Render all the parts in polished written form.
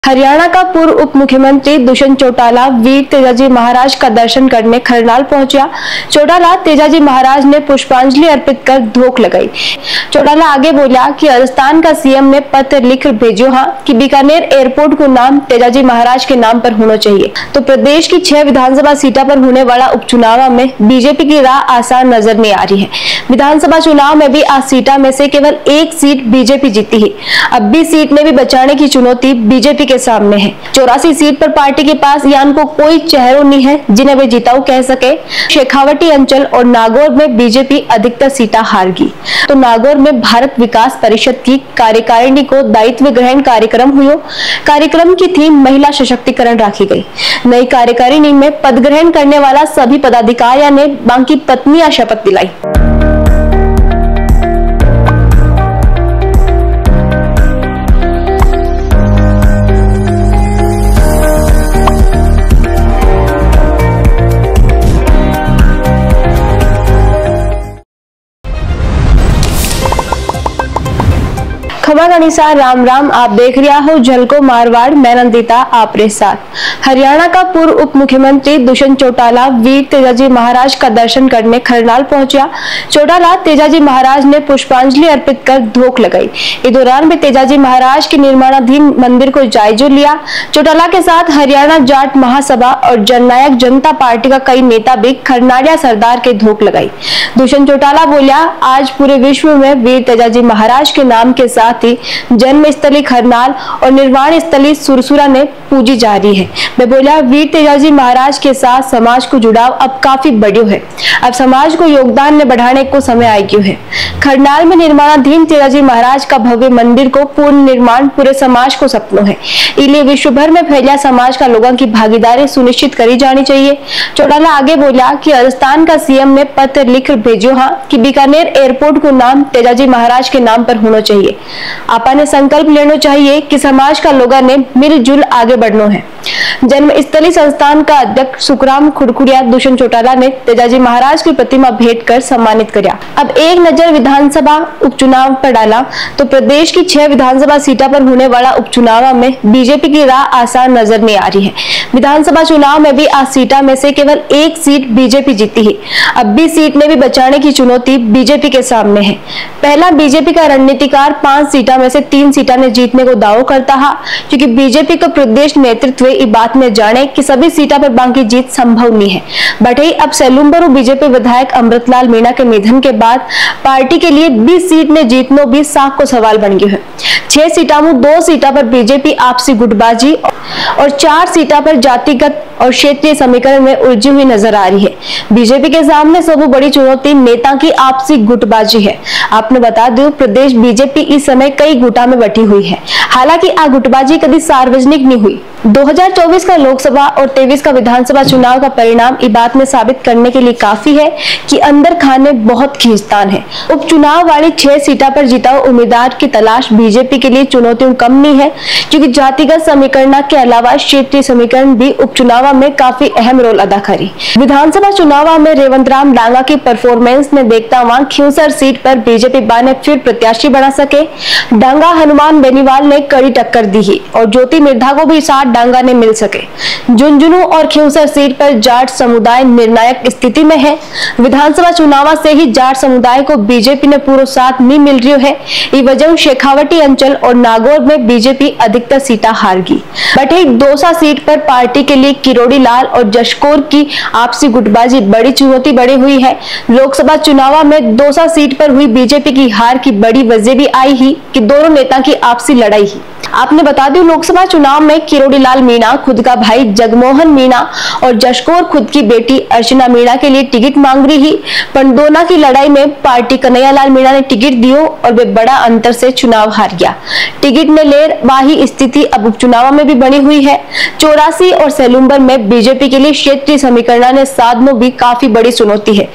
हरियाणा का पूर्व उप मुख्यमंत्री दुष्यंत चौटाला वीर तेजाजी महाराज का दर्शन करने खरनाल पहुंचा। चौटाला तेजाजी महाराज ने पुष्पांजलि अर्पित कर धोख लगाई। चौटाला आगे बोला कि राजस्थान का सीएम ने पत्र लिख भेजो कि बीकानेर एयरपोर्ट को नाम तेजाजी महाराज के नाम पर होना चाहिए। तो प्रदेश की 6 विधानसभा सीटों पर होने वाला उपचुनाव में बीजेपी की राह आसान नजर नहीं आ रही है। विधानसभा चुनाव में भी 8 सीटों में से केवल 1 सीट बीजेपी जीती है। अब भी सीट में भी बचाने की चुनौती बीजेपी के सामने है। 84 सीट पर पार्टी के पास यान को कोई चेहरों नहीं है जिन्हें वे जिताऊ कह सके। शेखावटी अंचल और नागौर में बीजेपी अधिकतर सीटें हार गई। तो नागौर में भारत विकास परिषद की कार्यकारिणी को दायित्व ग्रहण कार्यक्रम हुआ। कार्यक्रम की थीम महिला सशक्तिकरण रखी गई। नई कार्यकारिणी में पद ग्रहण करने वाला सभी पदाधिकारियों ने बाकी पत्नियां शपथ दिलाई। खबर के अनुसार राम राम, आप देख रहा हो झलको मारवाड़, मैं नंदिता आपरे साथ। हरियाणा का पूर्व उप मुख्यमंत्री दुष्यंत चौटाला वीर तेजाजी महाराज का दर्शन करने खरनाल पहुंचा। चौटाला तेजाजी महाराज ने पुष्पांजलि अर्पित कर धोख लगाई। इस दौरान भी तेजाजी महाराज के निर्माणाधीन मंदिर को जायजा लिया। चौटाला के साथ हरियाणा जाट महासभा और जननायक जनता पार्टी का कई नेता भी खरनालिया सरदार के धोख लगाई। दुष्यंत चौटाला बोला, आज पूरे विश्व में वीर तेजाजी महाराज के नाम के साथ जन्म स्थली खरनाल और निर्वाण स्थली सुरसुरा ने पूजी जा रही है। मैं बोला, वीर तेजाजी महाराज के साथ समाज को जुड़ाव अब काफी बढ़ियो है। अब समाज को योगदान में बढ़ाने को समय आ गयो है। खरनाल में निर्माणाधीन तेजाजी महाराज का भव्य मंदिर को पूर्ण निर्माण पूरे समाज को सपनों है। इसलिए विश्व भर में फैला समाज का लोगों की भागीदारी सुनिश्चित करी जानी चाहिए। चौटाला आगे बोला कि राजस्थान का सीएम ने पत्र लिख भेजो कि बीकानेर एयरपोर्ट को नाम तेजाजी महाराज के नाम पर होना चाहिए। आपा ने संकल्प लेना चाहिए कि समाज का लोगों ने मिलजुल आगे बढ़ना है। जन्मस्थली संस्थान का अध्यक्ष सुखराम खुड़खुड़िया दुष्यंत चौटाला ने तेजाजी महाराज की प्रतिमा भेंट कर सम्मानित किया। अब एक नजर विधानसभा उपचुनाव पर डाला तो प्रदेश की 6 विधानसभा सीटों पर होने वाला उपचुनाव में बीजेपी की राह आसान नजर नहीं आ रही है। विधानसभा चुनाव में भी 8 सीटों में से केवल 1 सीट बीजेपी जीती है। अब भी सीट में भी बचाने की चुनौती बीजेपी के सामने है। पहला बीजेपी का रणनीतिकार 5 सीटों में से 3 सीटें ने जीतने को दावा करता है, क्योंकि बीजेपी का प्रदेश नेतृत्व इस बात में जाने कि सभी सीटों पर बाकी जीत संभव नहीं है। बटे अब सेलुम्बर बीजेपी विधायक अमृतलाल मीणा के निधन के बाद पार्टी के लिए 20 सीट ने जीतनो भी साख को सवाल बन गया है। 6 सीटों में 2 सीटों पर बीजेपी आपसी गुटबाजी और 4 सीटों पर जातिगत और क्षेत्रीय समीकरण में उलझी हुई नजर आ रही है। बीजेपी के सामने सबसे बड़ी चुनौती नेता की आपसी गुटबाजी है। आपने बता दो, प्रदेश बीजेपी इस समय कई गुटा में बटी हुई है। हालांकि आ गुटबाजी कभी सार्वजनिक नहीं हुई। 2024 का लोकसभा और 23 का विधानसभा चुनाव का परिणाम इस बात में साबित करने के लिए काफी है कि अंदर खाने बहुत खींचतान है। उपचुनाव वाली 6 सीटों पर जीता उम्मीदवार की तलाश बीजेपी के लिए चुनौतियों कम नहीं है, क्योंकि जातिगत समीकरण के अलावा क्षेत्रीय समीकरण भी उपचुनाव में काफी अहम रोल अदा करी। विधानसभा चुनाव में रेवंत राम डांगा की परफॉर्मेंस ने देखता हुआ खियूसर सीट पर बीजेपी ने फिर प्रत्याशी बना सके। डांगा हनुमान बेनीवाल ने कड़ी टक्कर दी है और ज्योति मिर्धा को भी साथ डांगा ने मिल सके। झुंझुनू और खियूसर सीट पर जाट समुदाय निर्णायक स्थिति में है। विधानसभा चुनाव से ही जाट समुदाय को बीजेपी ने पूरा साथ नहीं मिल रही है। इस वजह शेखावटी अंचल और नागौर में बीजेपी अधिकतर सीटें हार गई। बटे दौसा सीट पर पार्टी के लिए किरोड़ी लाल और जशकोर की आपसी गुटबाजी बड़ी चुनौती बनी हुई है। लोकसभा चुनाव में दौसा सीट पर हुई बीजेपी की हार की बड़ी वजह भी आई ही कि दोनों नेता की आपसी लड़ाई ही। आपने बता दी, लोकसभा चुनाव में किरोड़ी लाल मीणा खुद का भाई जगमोहन मीणा और जशकोर खुद की बेटी अर्चना मीणा के लिए टिकट मांग रही ही, पर दोनों की लड़ाई में पार्टी कन्हैयालाल मीणा ने टिकट दियो और वे बड़ा अंतर से चुनाव हार गया। टिकट ने ले वाही स्थिति अब उपचुनाव में भी बनी हुई है। 84 और सेलुम्बर में बीजेपी के लिए क्षेत्रीय समीकरण ने साधनों भी काफी बड़ी चुनौती है।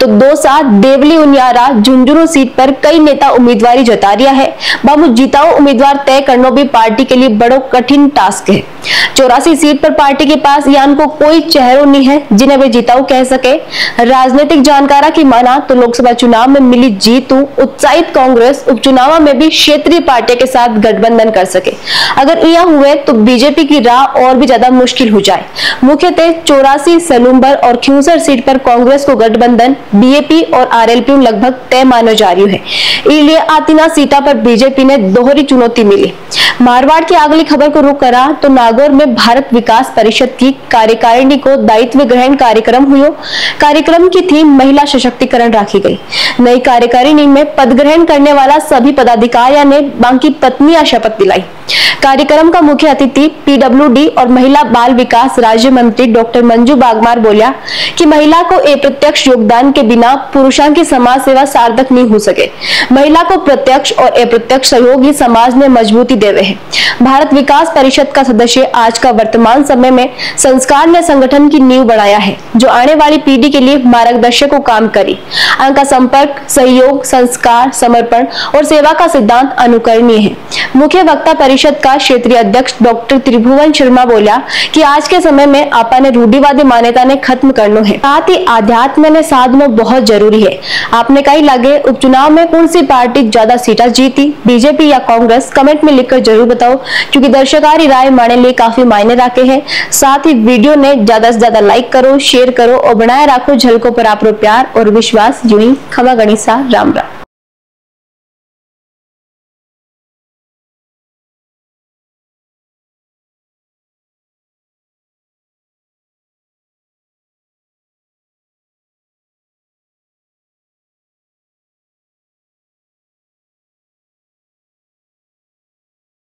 तो दौसा, देवली, उनियारा, झुंझुनू सीट पर कई नेता उम्मीदवारी जता रिया है। बाबू जीताओ उम्मीदवार तय करना भी पार्टी के लिए बड़ो कठिन टास्क है। 84 सीट पर पार्टी के पास यान को कोई चेहरों नहीं है जिन्हें वे जीताऊ कह सके। राजनीतिक जानकारा की माना तो लोकसभा चुनाव में मिली जीत उत्साहित कांग्रेस उपचुनाव में भी क्षेत्रीय पार्टी के साथ गठबंधन कर सके। अगर यह हुए तो बीजेपी की राह और भी ज्यादा मुश्किल हो जाए। मुख्यतः 84, सलूम्बर और ख्यूसर सीट पर कांग्रेस को गठबंधन बीएपी और आरएलपी लगभग तय मानो जा रही है। इसलिए आतिना सीटा पर बीजेपी ने दोहरी चुनौती मिली। मारवाड़ की अगली खबर को रुख करा तो नागौर में भारत विकास परिषद की कार्यकारिणी को दायित्व ग्रहण कार्यक्रम हुआ। कार्यक्रम की थीम महिला सशक्तिकरण रखी गई। नई कार्यकारिणी में पद ग्रहण करने वाला सभी पदाधिकारियों ने बाकी पत्नियां शपथ दिलाई। कार्यक्रम का मुख्य अतिथि पीडब्ल्यूडी और महिला बाल विकास राज्य मंत्री डॉक्टर मंजू बागमार बोलिया कि महिला को अप्रत्यक्ष योगदान के बिना पुरुषों की समाज सेवा सार्थक नहीं हो सके। महिला को प्रत्यक्ष और अप्रत्यक्ष सहयोग ही समाज में मजबूती देवे है। भारत विकास परिषद का सदस्य आज का वर्तमान समय में संस्कार ने संगठन की नींव बनाया है जो आने वाली पीढ़ी के लिए मार्गदर्शक को काम करी। उनका संपर्क, सहयोग, संस्कार, समर्पण और सेवा का सिद्धांत अनुकरणीय है। मुख्य वक्ता परिषद का क्षेत्रीय अध्यक्ष डॉक्टर त्रिभुवन शर्मा बोला कि आज के समय में आपा ने रूढ़िवादी मान्यता ने खत्म करना है। साथ ही आध्यात्म ने साधना बहुत जरूरी है। आपने कहीं लगे उपचुनाव में कौन सी पार्टी ज्यादा सीटा जीती, बीजेपी या कांग्रेस? कमेंट में लिखकर जरूर बताओ क्योंकि दर्शकारी राय हमारे लिए काफी मायने रखे हैं। साथ ही वीडियो ने ज्यादा से ज्यादा लाइक करो, शेयर करो और बनाए रखो झलकों पर आपरो प्यार और विश्वास। यूं ही खमा गणिसा, राम राम।